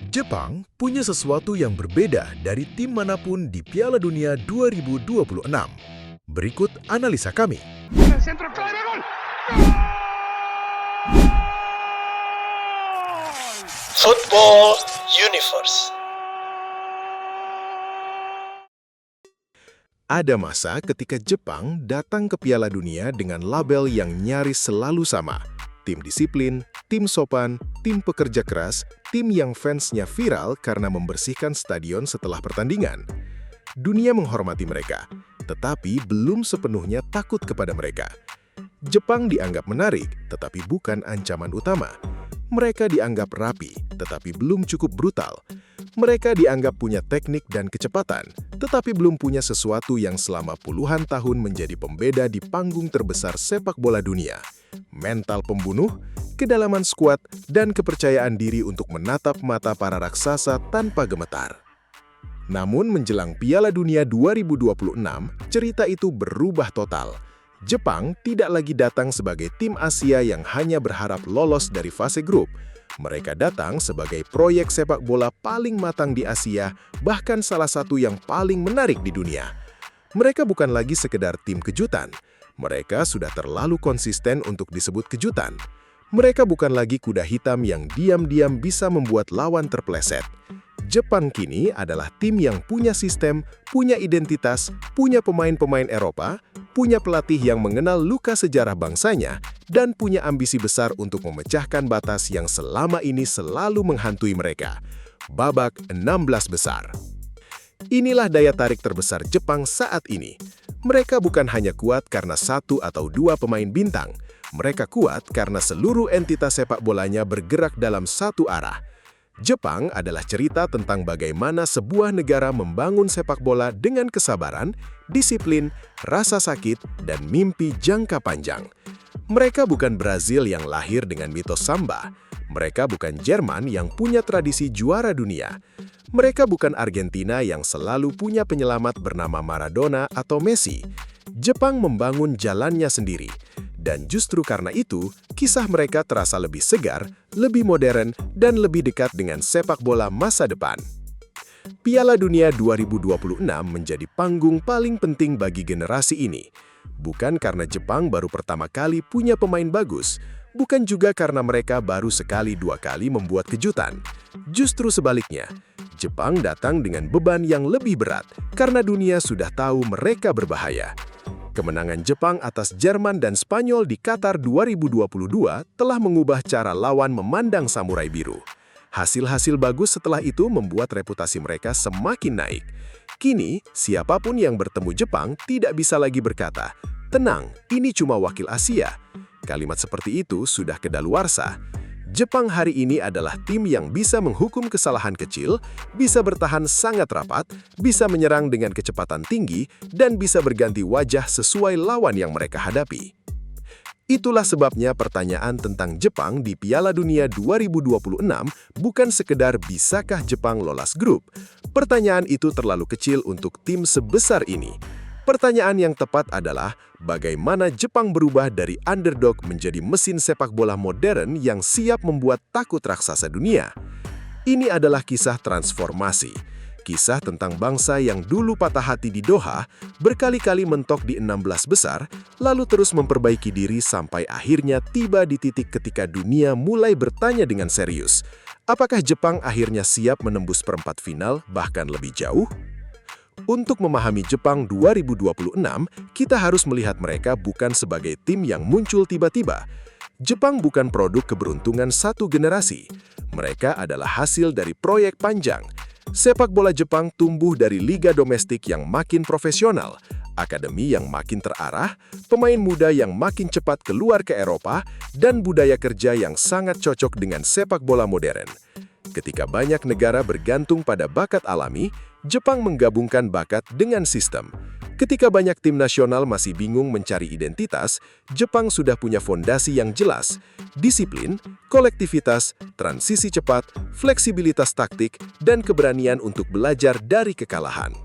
Jepang punya sesuatu yang berbeda dari tim manapun di Piala Dunia 2026. Berikut analisa kami. Centro clave, gol. Football Universe. Ada masa ketika Jepang datang ke Piala Dunia dengan label yang nyaris selalu sama. Tim disiplin, tim sopan, tim pekerja keras, tim yang fansnya viral karena membersihkan stadion setelah pertandingan. Dunia menghormati mereka, tetapi belum sepenuhnya takut kepada mereka. Jepang dianggap menarik, tetapi bukan ancaman utama. Mereka dianggap rapi, tetapi belum cukup brutal. Mereka dianggap punya teknik dan kecepatan, tetapi belum punya sesuatu yang selama puluhan tahun menjadi pembeda di panggung terbesar sepak bola dunia. Mental pembunuh, kedalaman skuad, dan kepercayaan diri untuk menatap mata para raksasa tanpa gemetar. Namun menjelang Piala Dunia 2026, cerita itu berubah total. Jepang tidak lagi datang sebagai tim Asia yang hanya berharap lolos dari fase grup. Mereka datang sebagai proyek sepak bola paling matang di Asia, bahkan salah satu yang paling menarik di dunia. Mereka bukan lagi sekedar tim kejutan. Mereka sudah terlalu konsisten untuk disebut kejutan. Mereka bukan lagi kuda hitam yang diam-diam bisa membuat lawan terpleset. Jepang kini adalah tim yang punya sistem, punya identitas, punya pemain-pemain Eropa, punya pelatih yang mengenal luka sejarah bangsanya, dan punya ambisi besar untuk memecahkan batas yang selama ini selalu menghantui mereka. Babak 16 besar. Inilah daya tarik terbesar Jepang saat ini. Mereka bukan hanya kuat karena satu atau dua pemain bintang. Mereka kuat karena seluruh entitas sepak bolanya bergerak dalam satu arah. Jepang adalah cerita tentang bagaimana sebuah negara membangun sepak bola dengan kesabaran, disiplin, rasa sakit, dan mimpi jangka panjang. Mereka bukan Brazil yang lahir dengan mitos Samba. Mereka bukan Jerman yang punya tradisi juara dunia. Mereka bukan Argentina yang selalu punya penyelamat bernama Maradona atau Messi. Jepang membangun jalannya sendiri. Dan justru karena itu, kisah mereka terasa lebih segar, lebih modern, dan lebih dekat dengan sepak bola masa depan. Piala Dunia 2026 menjadi panggung paling penting bagi generasi ini. Bukan karena Jepang baru pertama kali punya pemain bagus, bukan juga karena mereka baru sekali dua kali membuat kejutan. Justru sebaliknya, Jepang datang dengan beban yang lebih berat karena dunia sudah tahu mereka berbahaya. Kemenangan Jepang atas Jerman dan Spanyol di Qatar 2022 telah mengubah cara lawan memandang samurai biru. Hasil-hasil bagus setelah itu membuat reputasi mereka semakin naik. Kini, siapapun yang bertemu Jepang tidak bisa lagi berkata, "Tenang, ini cuma wakil Asia." Kalimat seperti itu sudah kedaluarsa. Jepang hari ini adalah tim yang bisa menghukum kesalahan kecil, bisa bertahan sangat rapat, bisa menyerang dengan kecepatan tinggi, dan bisa berganti wajah sesuai lawan yang mereka hadapi. Itulah sebabnya pertanyaan tentang Jepang di Piala Dunia 2026 bukan sekedar bisakah Jepang lolos grup. Pertanyaan itu terlalu kecil untuk tim sebesar ini. Pertanyaan yang tepat adalah, bagaimana Jepang berubah dari underdog menjadi mesin sepak bola modern yang siap membuat takut raksasa dunia? Ini adalah kisah transformasi. Kisah tentang bangsa yang dulu patah hati di Doha, berkali-kali mentok di 16 besar, lalu terus memperbaiki diri sampai akhirnya tiba di titik ketika dunia mulai bertanya dengan serius. Apakah Jepang akhirnya siap menembus perempat final, bahkan lebih jauh? Untuk memahami Jepang 2026, kita harus melihat mereka bukan sebagai tim yang muncul tiba-tiba. Jepang bukan produk keberuntungan satu generasi. Mereka adalah hasil dari proyek panjang. Sepak bola Jepang tumbuh dari liga domestik yang makin profesional, akademi yang makin terarah, pemain muda yang makin cepat keluar ke Eropa, dan budaya kerja yang sangat cocok dengan sepak bola modern. Ketika banyak negara bergantung pada bakat alami, Jepang menggabungkan bakat dengan sistem. Ketika banyak tim nasional masih bingung mencari identitas, Jepang sudah punya fondasi yang jelas: disiplin, kolektivitas, transisi cepat, fleksibilitas taktik, dan keberanian untuk belajar dari kekalahan.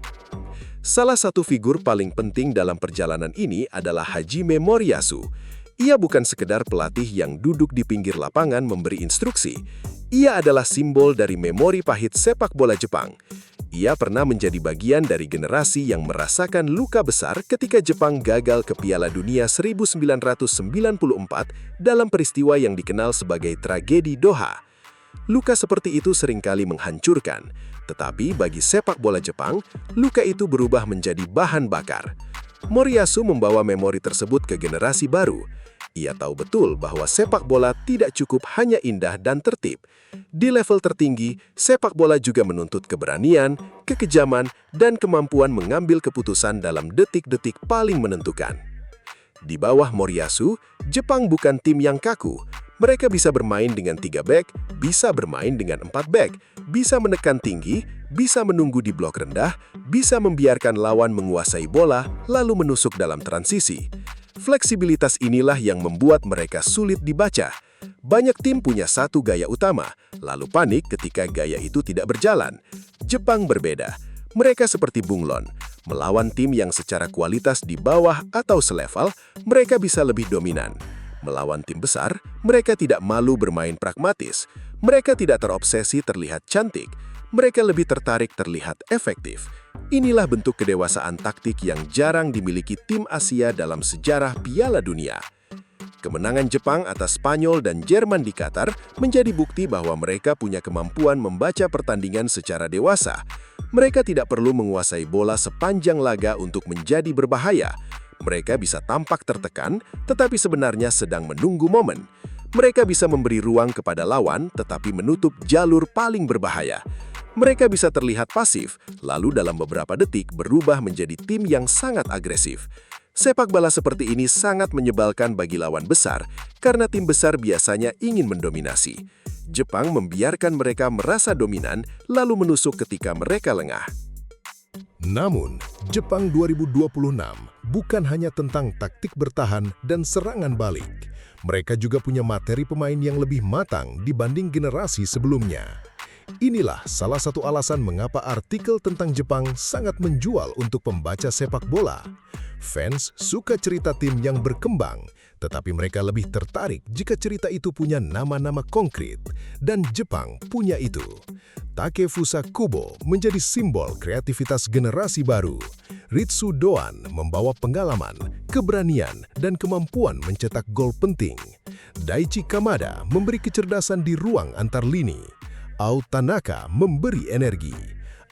Salah satu figur paling penting dalam perjalanan ini adalah Hajime Moriyasu. Ia bukan sekedar pelatih yang duduk di pinggir lapangan memberi instruksi. Ia adalah simbol dari memori pahit sepak bola Jepang. Ia pernah menjadi bagian dari generasi yang merasakan luka besar ketika Jepang gagal ke Piala Dunia 1994 dalam peristiwa yang dikenal sebagai tragedi Doha. Luka seperti itu seringkali menghancurkan, tetapi bagi sepak bola Jepang, luka itu berubah menjadi bahan bakar. Moriyasu membawa memori tersebut ke generasi baru. Ia tahu betul bahwa sepak bola tidak cukup hanya indah dan tertib. Di level tertinggi, sepak bola juga menuntut keberanian, kekejaman, dan kemampuan mengambil keputusan dalam detik-detik paling menentukan. Di bawah Moriyasu, Jepang bukan tim yang kaku. Mereka bisa bermain dengan 3 back, bisa bermain dengan 4 back, bisa menekan tinggi, bisa menunggu di blok rendah, bisa membiarkan lawan menguasai bola, lalu menusuk dalam transisi. Fleksibilitas inilah yang membuat mereka sulit dibaca. Banyak tim punya satu gaya utama, lalu panik ketika gaya itu tidak berjalan. Jepang berbeda. Mereka seperti bunglon. Melawan tim yang secara kualitas di bawah atau selevel, mereka bisa lebih dominan. Melawan tim besar, mereka tidak malu bermain pragmatis. Mereka tidak terobsesi terlihat cantik. Mereka lebih tertarik terlihat efektif. Inilah bentuk kedewasaan taktik yang jarang dimiliki tim Asia dalam sejarah Piala Dunia. Kemenangan Jepang atas Spanyol dan Jerman di Qatar menjadi bukti bahwa mereka punya kemampuan membaca pertandingan secara dewasa. Mereka tidak perlu menguasai bola sepanjang laga untuk menjadi berbahaya. Mereka bisa tampak tertekan, tetapi sebenarnya sedang menunggu momen. Mereka bisa memberi ruang kepada lawan, tetapi menutup jalur paling berbahaya. Mereka bisa terlihat pasif, lalu dalam beberapa detik berubah menjadi tim yang sangat agresif. Sepak bola seperti ini sangat menyebalkan bagi lawan besar, karena tim besar biasanya ingin mendominasi. Jepang membiarkan mereka merasa dominan, lalu menusuk ketika mereka lengah. Namun, Jepang 2026 bukan hanya tentang taktik bertahan dan serangan balik. Mereka juga punya materi pemain yang lebih matang dibanding generasi sebelumnya. Inilah salah satu alasan mengapa artikel tentang Jepang sangat menjual untuk pembaca sepak bola. Fans suka cerita tim yang berkembang, tetapi mereka lebih tertarik jika cerita itu punya nama-nama konkret, dan Jepang punya itu. Takefusa Kubo menjadi simbol kreativitas generasi baru. Ritsu Doan membawa pengalaman, keberanian, dan kemampuan mencetak gol penting. Daichi Kamada memberi kecerdasan di ruang antar lini. Ao Tanaka memberi energi.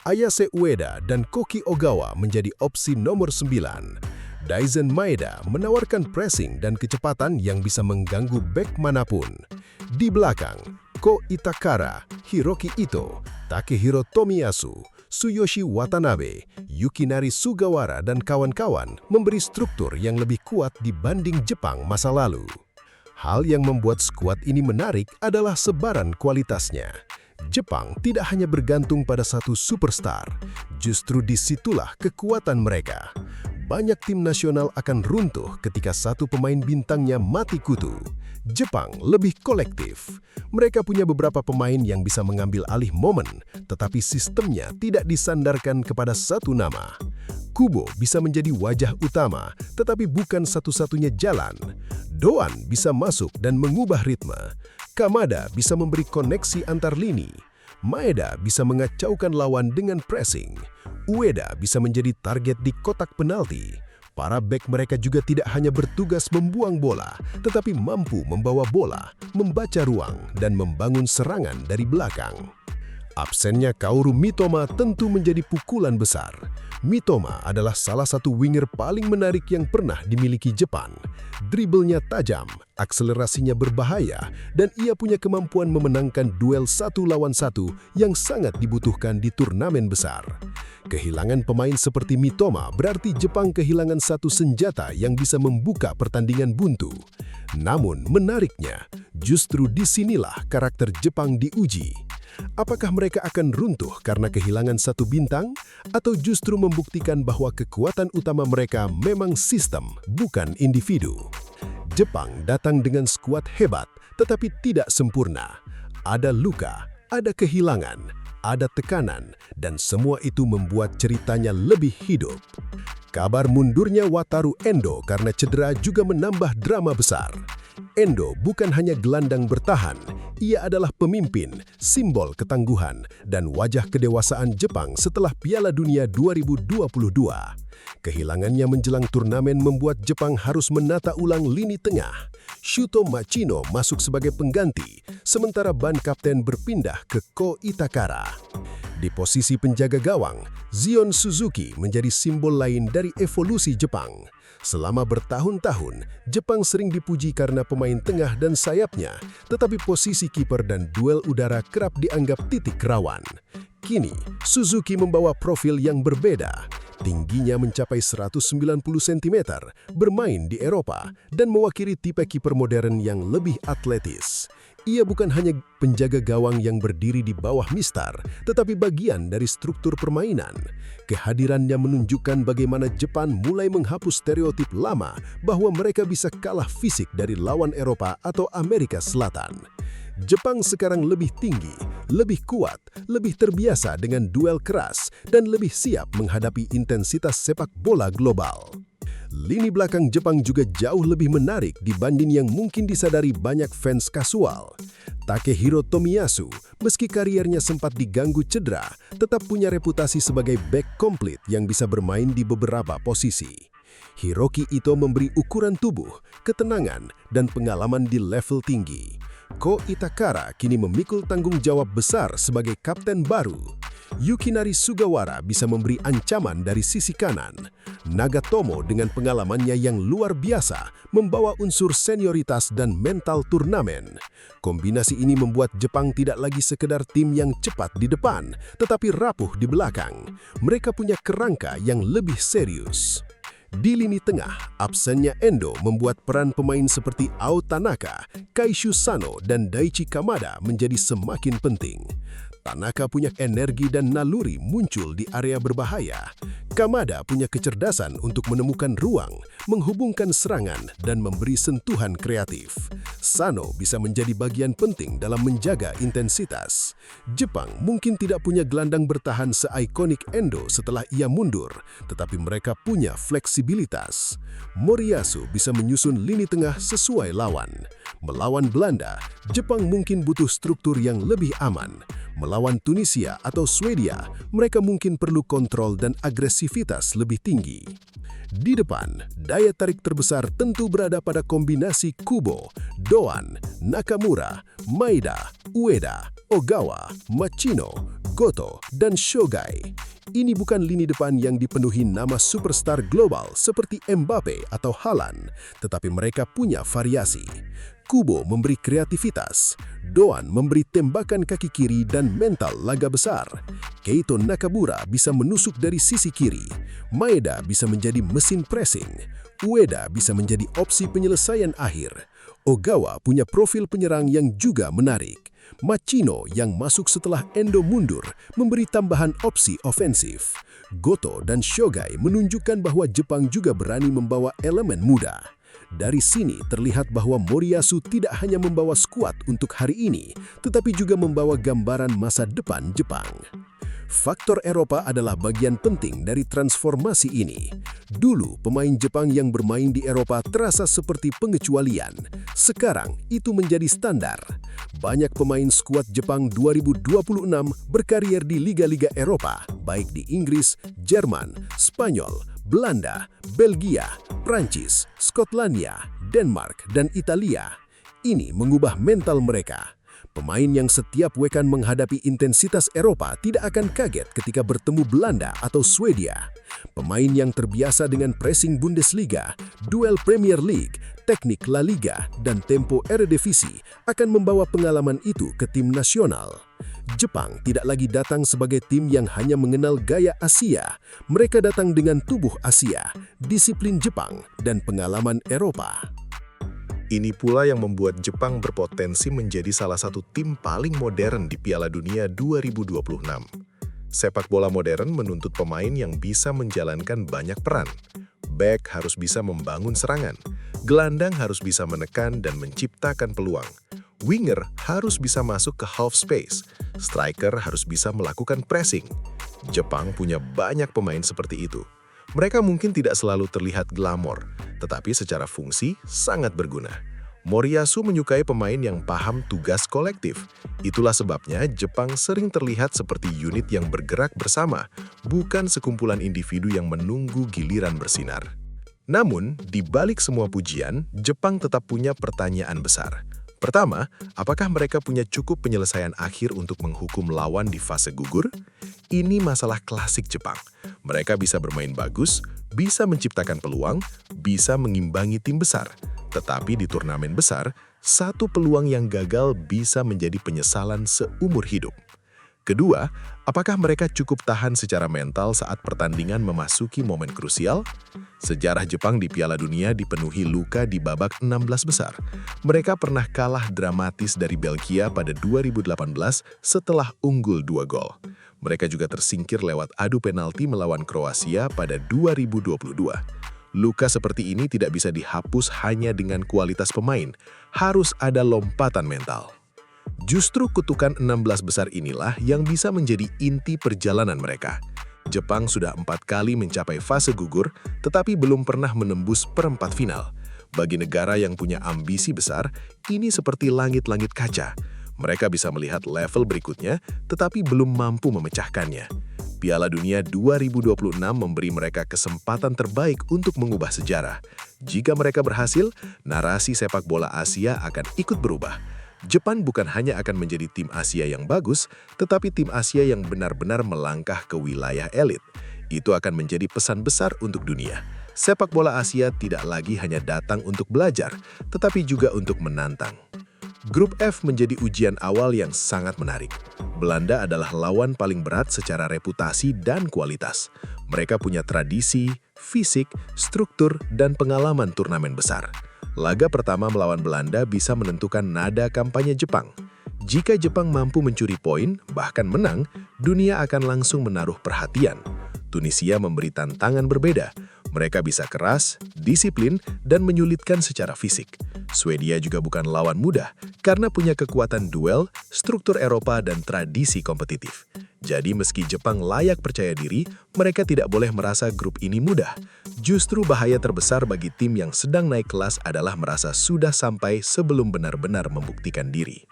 Ayase Ueda dan Koki Ogawa menjadi opsi nomor 9. Daizen Maeda menawarkan pressing dan kecepatan yang bisa mengganggu bek manapun. Di belakang, Ko Itakara, Hiroki Ito, Takehiro Tomiyasu, Tsuyoshi Watanabe, Yukinari Sugawara, dan kawan-kawan memberi struktur yang lebih kuat dibanding Jepang masa lalu. Hal yang membuat skuad ini menarik adalah sebaran kualitasnya. Jepang tidak hanya bergantung pada satu superstar, justru disitulah kekuatan mereka. Banyak tim nasional akan runtuh ketika satu pemain bintangnya mati kutu. Jepang lebih kolektif. Mereka punya beberapa pemain yang bisa mengambil alih momen, tetapi sistemnya tidak disandarkan kepada satu nama. Kubo bisa menjadi wajah utama, tetapi bukan satu-satunya jalan. Doan bisa masuk dan mengubah ritme. Kamada bisa memberi koneksi antar lini. Maeda bisa mengacaukan lawan dengan pressing. Ueda bisa menjadi target di kotak penalti. Para bek mereka juga tidak hanya bertugas membuang bola, tetapi mampu membawa bola, membaca ruang, dan membangun serangan dari belakang. Absennya Kaoru Mitoma tentu menjadi pukulan besar. Mitoma adalah salah satu winger paling menarik yang pernah dimiliki Jepang. Dribblenya tajam, akselerasinya berbahaya, dan ia punya kemampuan memenangkan duel 1 lawan 1 yang sangat dibutuhkan di turnamen besar. Kehilangan pemain seperti Mitoma berarti Jepang kehilangan satu senjata yang bisa membuka pertandingan buntu. Namun menariknya, justru disinilah karakter Jepang diuji. Apakah mereka akan runtuh karena kehilangan satu bintang, atau justru membuktikan bahwa kekuatan utama mereka memang sistem, bukan individu? Jepang datang dengan skuad hebat, tetapi tidak sempurna. Ada luka, ada kehilangan, ada tekanan, dan semua itu membuat ceritanya lebih hidup. Kabar mundurnya Wataru Endo karena cedera juga menambah drama besar. Endo bukan hanya gelandang bertahan, ia adalah pemimpin, simbol ketangguhan, dan wajah kedewasaan Jepang setelah Piala Dunia 2022. Kehilangannya menjelang turnamen membuat Jepang harus menata ulang lini tengah. Shuto Machino masuk sebagai pengganti, sementara ban kapten berpindah ke Ko Itakara. Di posisi penjaga gawang, Zion Suzuki menjadi simbol lain dari evolusi Jepang. Selama bertahun-tahun, Jepang sering dipuji karena pemain tengah dan sayapnya, tetapi posisi kiper dan duel udara kerap dianggap titik rawan. Kini, Suzuki membawa profil yang berbeda. Tingginya mencapai 190 cm, bermain di Eropa, dan mewakili tipe kiper modern yang lebih atletis. Ia bukan hanya penjaga gawang yang berdiri di bawah mistar, tetapi bagian dari struktur permainan. Kehadirannya menunjukkan bagaimana Jepang mulai menghapus stereotip lama bahwa mereka bisa kalah fisik dari lawan Eropa atau Amerika Selatan. Jepang sekarang lebih tinggi, lebih kuat, lebih terbiasa dengan duel keras, dan lebih siap menghadapi intensitas sepak bola global. Lini belakang Jepang juga jauh lebih menarik dibanding yang mungkin disadari banyak fans kasual. Takehiro Tomiyasu, meski kariernya sempat diganggu cedera, tetap punya reputasi sebagai bek komplit yang bisa bermain di beberapa posisi. Hiroki Ito memberi ukuran tubuh, ketenangan, dan pengalaman di level tinggi. Ko Itakara kini memikul tanggung jawab besar sebagai kapten baru. Yukinari Sugawara bisa memberi ancaman dari sisi kanan. Nagatomo dengan pengalamannya yang luar biasa membawa unsur senioritas dan mental turnamen. Kombinasi ini membuat Jepang tidak lagi sekedar tim yang cepat di depan, tetapi rapuh di belakang. Mereka punya kerangka yang lebih serius. Di lini tengah, absennya Endo membuat peran pemain seperti Ao Tanaka, Kaishu Sano, dan Daichi Kamada menjadi semakin penting. Tanaka punya energi dan naluri muncul di area berbahaya. Kamada punya kecerdasan untuk menemukan ruang, menghubungkan serangan, dan memberi sentuhan kreatif. Sano bisa menjadi bagian penting dalam menjaga intensitas. Jepang mungkin tidak punya gelandang bertahan seikonik Endo setelah ia mundur, tetapi mereka punya fleksibilitas. Moriyasu bisa menyusun lini tengah sesuai lawan. Melawan Belanda, Jepang mungkin butuh struktur yang lebih aman. Melawan Tunisia atau Swedia, mereka mungkin perlu kontrol dan agresivitas lebih tinggi. Di depan, daya tarik terbesar tentu berada pada kombinasi Kubo, Doan, Nakamura, Maeda, Ueda, Ogawa, Machino, Goto, dan Shogai. Ini bukan lini depan yang dipenuhi nama superstar global seperti Mbappe atau Haaland, tetapi mereka punya variasi. Kubo memberi kreativitas, Doan memberi tembakan kaki kiri dan mental laga besar. Keito Nakamura bisa menusuk dari sisi kiri, Maeda bisa menjadi mesin pressing, Ueda bisa menjadi opsi penyelesaian akhir. Ogawa punya profil penyerang yang juga menarik. Machino yang masuk setelah Endo mundur memberi tambahan opsi ofensif. Goto dan Shogai menunjukkan bahwa Jepang juga berani membawa elemen muda. Dari sini terlihat bahwa Moriyasu tidak hanya membawa skuad untuk hari ini, tetapi juga membawa gambaran masa depan Jepang. Faktor Eropa adalah bagian penting dari transformasi ini. Dulu, pemain Jepang yang bermain di Eropa terasa seperti pengecualian. Sekarang, itu menjadi standar. Banyak pemain skuad Jepang 2026 berkarier di liga-liga Eropa, baik di Inggris, Jerman, Spanyol, Belanda, Belgia, Prancis, Skotlandia, Denmark, dan Italia. Ini mengubah mental mereka. Pemain yang setiap weekend menghadapi intensitas Eropa tidak akan kaget ketika bertemu Belanda atau Swedia. Pemain yang terbiasa dengan pressing Bundesliga, duel Premier League, teknik La Liga, dan tempo Eredivisie akan membawa pengalaman itu ke tim nasional. Jepang tidak lagi datang sebagai tim yang hanya mengenal gaya Asia. Mereka datang dengan tubuh Asia, disiplin Jepang, dan pengalaman Eropa. Ini pula yang membuat Jepang berpotensi menjadi salah satu tim paling modern di Piala Dunia 2026. Sepak bola modern menuntut pemain yang bisa menjalankan banyak peran. Bek harus bisa membangun serangan, gelandang harus bisa menekan dan menciptakan peluang. Winger harus bisa masuk ke half space, striker harus bisa melakukan pressing. Jepang punya banyak pemain seperti itu. Mereka mungkin tidak selalu terlihat glamor, tetapi secara fungsi sangat berguna. Moriyasu menyukai pemain yang paham tugas kolektif. Itulah sebabnya Jepang sering terlihat seperti unit yang bergerak bersama, bukan sekumpulan individu yang menunggu giliran bersinar. Namun, di balik semua pujian, Jepang tetap punya pertanyaan besar. Pertama, apakah mereka punya cukup penyelesaian akhir untuk menghukum lawan di fase gugur? Ini masalah klasik Jepang. Mereka bisa bermain bagus, bisa menciptakan peluang, bisa mengimbangi tim besar. Tetapi di turnamen besar, satu peluang yang gagal bisa menjadi penyesalan seumur hidup. Kedua, apakah mereka cukup tahan secara mental saat pertandingan memasuki momen krusial? Sejarah Jepang di Piala Dunia dipenuhi luka di babak 16 besar. Mereka pernah kalah dramatis dari Belgia pada 2018 setelah unggul 2 gol. Mereka juga tersingkir lewat adu penalti melawan Kroasia pada 2022. Luka seperti ini tidak bisa dihapus hanya dengan kualitas pemain, harus ada lompatan mental. Justru kutukan 16 besar inilah yang bisa menjadi inti perjalanan mereka. Jepang sudah 4 kali mencapai fase gugur, tetapi belum pernah menembus perempat final. Bagi negara yang punya ambisi besar, ini seperti langit-langit kaca. Mereka bisa melihat level berikutnya, tetapi belum mampu memecahkannya. Piala Dunia 2026 memberi mereka kesempatan terbaik untuk mengubah sejarah. Jika mereka berhasil, narasi sepak bola Asia akan ikut berubah. Jepang bukan hanya akan menjadi tim Asia yang bagus, tetapi tim Asia yang benar-benar melangkah ke wilayah elit. Itu akan menjadi pesan besar untuk dunia. Sepak bola Asia tidak lagi hanya datang untuk belajar, tetapi juga untuk menantang. Grup F menjadi ujian awal yang sangat menarik. Belanda adalah lawan paling berat secara reputasi dan kualitas. Mereka punya tradisi, fisik, struktur, dan pengalaman turnamen besar. Laga pertama melawan Belanda bisa menentukan nada kampanye Jepang. Jika Jepang mampu mencuri poin, bahkan menang, dunia akan langsung menaruh perhatian. Tunisia memberi tantangan berbeda. Mereka bisa keras, disiplin, dan menyulitkan secara fisik. Swedia juga bukan lawan mudah, karena punya kekuatan duel, struktur Eropa, dan tradisi kompetitif. Jadi meski Jepang layak percaya diri, mereka tidak boleh merasa grup ini mudah. Justru bahaya terbesar bagi tim yang sedang naik kelas adalah merasa sudah sampai sebelum benar-benar membuktikan diri.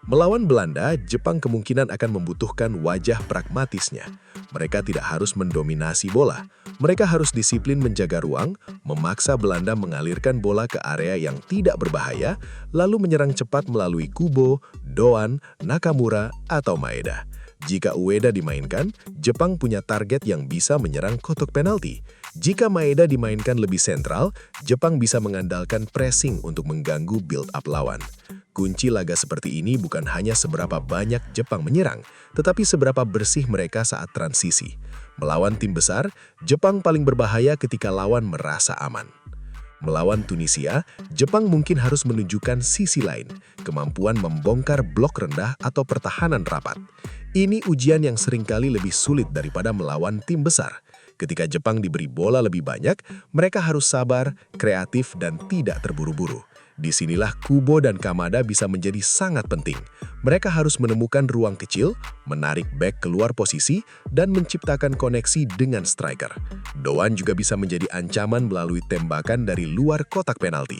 Melawan Belanda, Jepang kemungkinan akan membutuhkan wajah pragmatisnya. Mereka tidak harus mendominasi bola. Mereka harus disiplin menjaga ruang, memaksa Belanda mengalirkan bola ke area yang tidak berbahaya, lalu menyerang cepat melalui Kubo, Doan, Nakamura, atau Maeda. Jika Ueda dimainkan, Jepang punya target yang bisa menyerang kotak penalti. Jika Maeda dimainkan lebih sentral, Jepang bisa mengandalkan pressing untuk mengganggu build-up lawan. Kunci laga seperti ini bukan hanya seberapa banyak Jepang menyerang, tetapi seberapa bersih mereka saat transisi. Melawan tim besar, Jepang paling berbahaya ketika lawan merasa aman. Melawan Tunisia, Jepang mungkin harus menunjukkan sisi lain, kemampuan membongkar blok rendah atau pertahanan rapat. Ini ujian yang seringkali lebih sulit daripada melawan tim besar. Ketika Jepang diberi bola lebih banyak, mereka harus sabar, kreatif, dan tidak terburu-buru. Disinilah Kubo dan Kamada bisa menjadi sangat penting. Mereka harus menemukan ruang kecil, menarik bek keluar posisi, dan menciptakan koneksi dengan striker. Doan juga bisa menjadi ancaman melalui tembakan dari luar kotak penalti.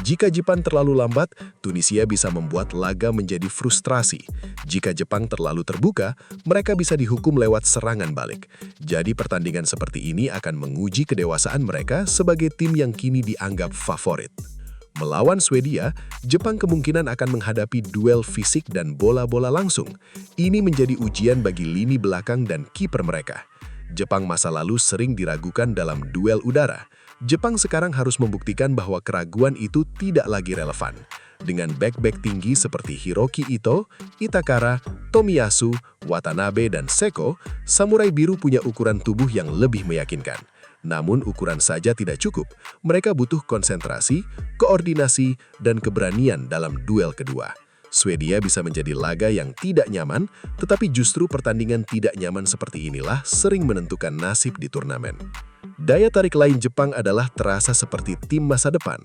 Jika Jepang terlalu lambat, Tunisia bisa membuat laga menjadi frustrasi. Jika Jepang terlalu terbuka, mereka bisa dihukum lewat serangan balik. Jadi pertandingan seperti ini akan menguji kedewasaan mereka sebagai tim yang kini dianggap favorit. Melawan Swedia, Jepang kemungkinan akan menghadapi duel fisik dan bola-bola langsung. Ini menjadi ujian bagi lini belakang dan kiper mereka. Jepang masa lalu sering diragukan dalam duel udara. Jepang sekarang harus membuktikan bahwa keraguan itu tidak lagi relevan. Dengan bek-bek tinggi seperti Hiroki Ito, Itakara, Tomiyasu, Watanabe, dan Seko, Samurai Biru punya ukuran tubuh yang lebih meyakinkan. Namun ukuran saja tidak cukup, mereka butuh konsentrasi, koordinasi, dan keberanian dalam duel kedua. Swedia bisa menjadi laga yang tidak nyaman, tetapi justru pertandingan tidak nyaman seperti inilah sering menentukan nasib di turnamen. Daya tarik lain Jepang adalah terasa seperti tim masa depan.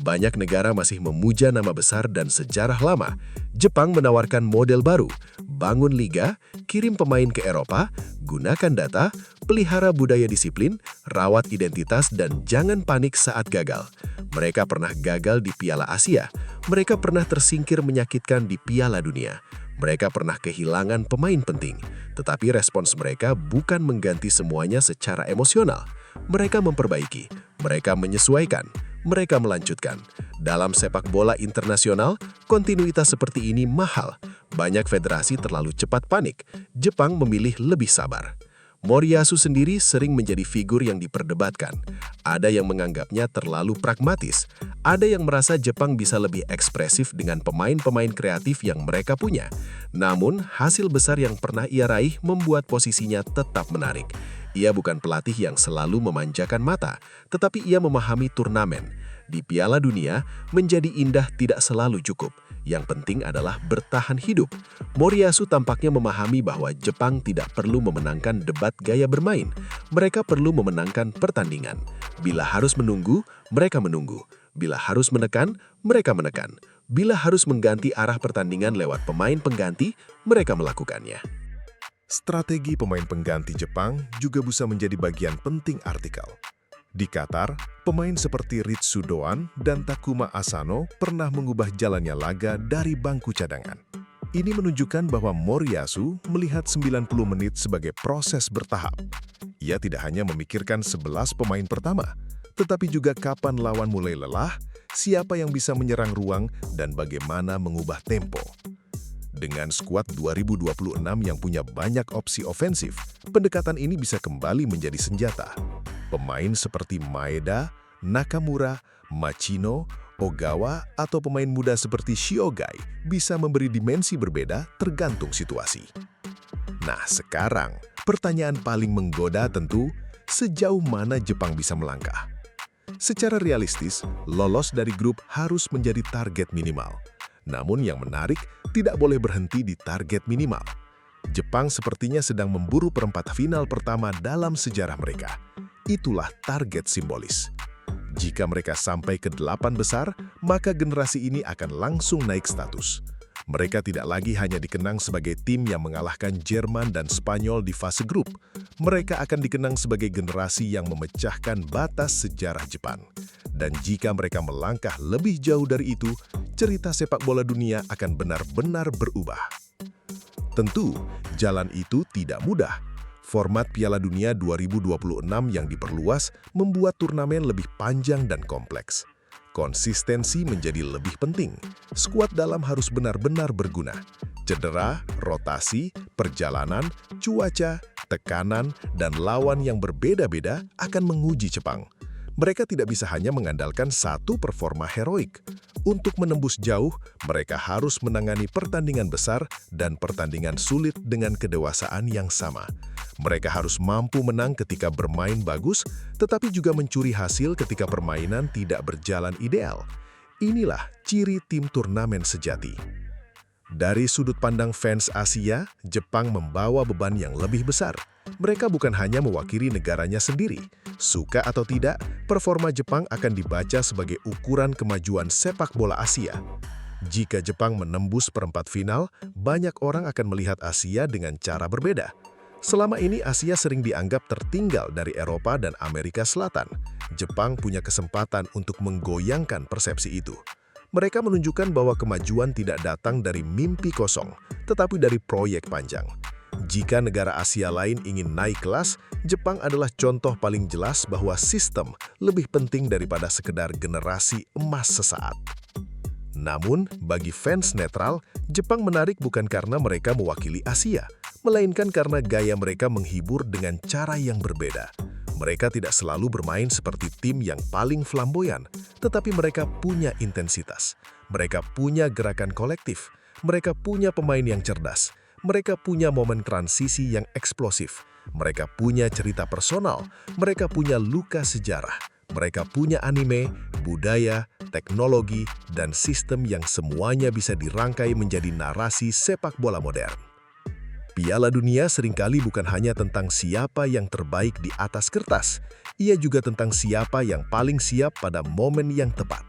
Banyak negara masih memuja nama besar dan sejarah lama. Jepang menawarkan model baru, bangun liga, kirim pemain ke Eropa, gunakan data, pelihara budaya disiplin, rawat identitas, dan jangan panik saat gagal. Mereka pernah gagal di Piala Asia. Mereka pernah tersingkir menyakitkan di Piala Dunia. Mereka pernah kehilangan pemain penting. Tetapi respons mereka bukan mengganti semuanya secara emosional. Mereka memperbaiki, mereka menyesuaikan, mereka melanjutkan. Dalam sepak bola internasional, kontinuitas seperti ini mahal. Banyak federasi terlalu cepat panik. Jepang memilih lebih sabar. Moriyasu sendiri sering menjadi figur yang diperdebatkan. Ada yang menganggapnya terlalu pragmatis. Ada yang merasa Jepang bisa lebih ekspresif dengan pemain-pemain kreatif yang mereka punya. Namun, hasil besar yang pernah ia raih membuat posisinya tetap menarik. Ia bukan pelatih yang selalu memanjakan mata, tetapi ia memahami turnamen. Di Piala Dunia, menjadi indah tidak selalu cukup. Yang penting adalah bertahan hidup. Moriyasu tampaknya memahami bahwa Jepang tidak perlu memenangkan debat gaya bermain. Mereka perlu memenangkan pertandingan. Bila harus menunggu, mereka menunggu. Bila harus menekan, mereka menekan. Bila harus mengganti arah pertandingan lewat pemain pengganti, mereka melakukannya. Strategi pemain pengganti Jepang juga bisa menjadi bagian penting artikel. Di Qatar, pemain seperti Ritsu Doan dan Takuma Asano pernah mengubah jalannya laga dari bangku cadangan. Ini menunjukkan bahwa Moriyasu melihat 90 menit sebagai proses bertahap. Ia tidak hanya memikirkan 11 pemain pertama, tetapi juga kapan lawan mulai lelah, siapa yang bisa menyerang ruang, dan bagaimana mengubah tempo. Dengan skuad 2026 yang punya banyak opsi ofensif, pendekatan ini bisa kembali menjadi senjata. Pemain seperti Maeda, Nakamura, Machino, Ogawa, atau pemain muda seperti Shiogai bisa memberi dimensi berbeda tergantung situasi. Nah, sekarang pertanyaan paling menggoda tentu, sejauh mana Jepang bisa melangkah? Secara realistis, lolos dari grup harus menjadi target minimal. Namun yang menarik, tidak boleh berhenti di target minimal. Jepang sepertinya sedang memburu perempat final pertama dalam sejarah mereka. Itulah target simbolis. Jika mereka sampai ke 8 besar, maka generasi ini akan langsung naik status. Mereka tidak lagi hanya dikenang sebagai tim yang mengalahkan Jerman dan Spanyol di fase grup. Mereka akan dikenang sebagai generasi yang memecahkan batas sejarah Jepang. Dan jika mereka melangkah lebih jauh dari itu, cerita sepak bola dunia akan benar-benar berubah. Tentu, jalan itu tidak mudah. Format Piala Dunia 2026 yang diperluas membuat turnamen lebih panjang dan kompleks. Konsistensi menjadi lebih penting. Skuad dalam harus benar-benar berguna. Cedera, rotasi, perjalanan, cuaca, tekanan, dan lawan yang berbeda-beda akan menguji Jepang. Mereka tidak bisa hanya mengandalkan satu performa heroik. Untuk menembus jauh, mereka harus menangani pertandingan besar dan pertandingan sulit dengan kedewasaan yang sama. Mereka harus mampu menang ketika bermain bagus, tetapi juga mencuri hasil ketika permainan tidak berjalan ideal. Inilah ciri tim turnamen sejati. Dari sudut pandang fans Asia, Jepang membawa beban yang lebih besar. Mereka bukan hanya mewakili negaranya sendiri. Suka atau tidak, performa Jepang akan dibaca sebagai ukuran kemajuan sepak bola Asia. Jika Jepang menembus perempat final, banyak orang akan melihat Asia dengan cara berbeda. Selama ini Asia sering dianggap tertinggal dari Eropa dan Amerika Selatan. Jepang punya kesempatan untuk menggoyangkan persepsi itu. Mereka menunjukkan bahwa kemajuan tidak datang dari mimpi kosong, tetapi dari proyek panjang. Jika negara Asia lain ingin naik kelas, Jepang adalah contoh paling jelas bahwa sistem lebih penting daripada sekedar generasi emas sesaat. Namun, bagi fans netral, Jepang menarik bukan karena mereka mewakili Asia, melainkan karena gaya mereka menghibur dengan cara yang berbeda. Mereka tidak selalu bermain seperti tim yang paling flamboyan, tetapi mereka punya intensitas. Mereka punya gerakan kolektif. Mereka punya pemain yang cerdas. Mereka punya momen transisi yang eksplosif. Mereka punya cerita personal. Mereka punya luka sejarah. Mereka punya anime, budaya, teknologi, dan sistem yang semuanya bisa dirangkai menjadi narasi sepak bola modern. Piala Dunia seringkali bukan hanya tentang siapa yang terbaik di atas kertas, ia juga tentang siapa yang paling siap pada momen yang tepat.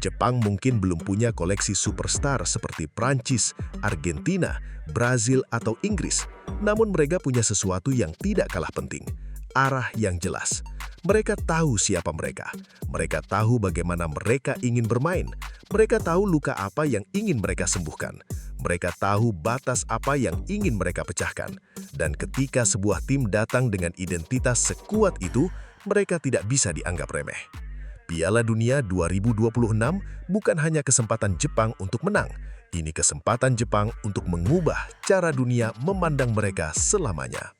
Jepang mungkin belum punya koleksi superstar seperti Prancis, Argentina, Brazil, atau Inggris, namun mereka punya sesuatu yang tidak kalah penting, arah yang jelas. Mereka tahu siapa mereka. Mereka tahu bagaimana mereka ingin bermain. Mereka tahu luka apa yang ingin mereka sembuhkan. Mereka tahu batas apa yang ingin mereka pecahkan. Dan ketika sebuah tim datang dengan identitas sekuat itu, mereka tidak bisa dianggap remeh. Piala Dunia 2026 bukan hanya kesempatan Jepang untuk menang. Ini kesempatan Jepang untuk mengubah cara dunia memandang mereka selamanya.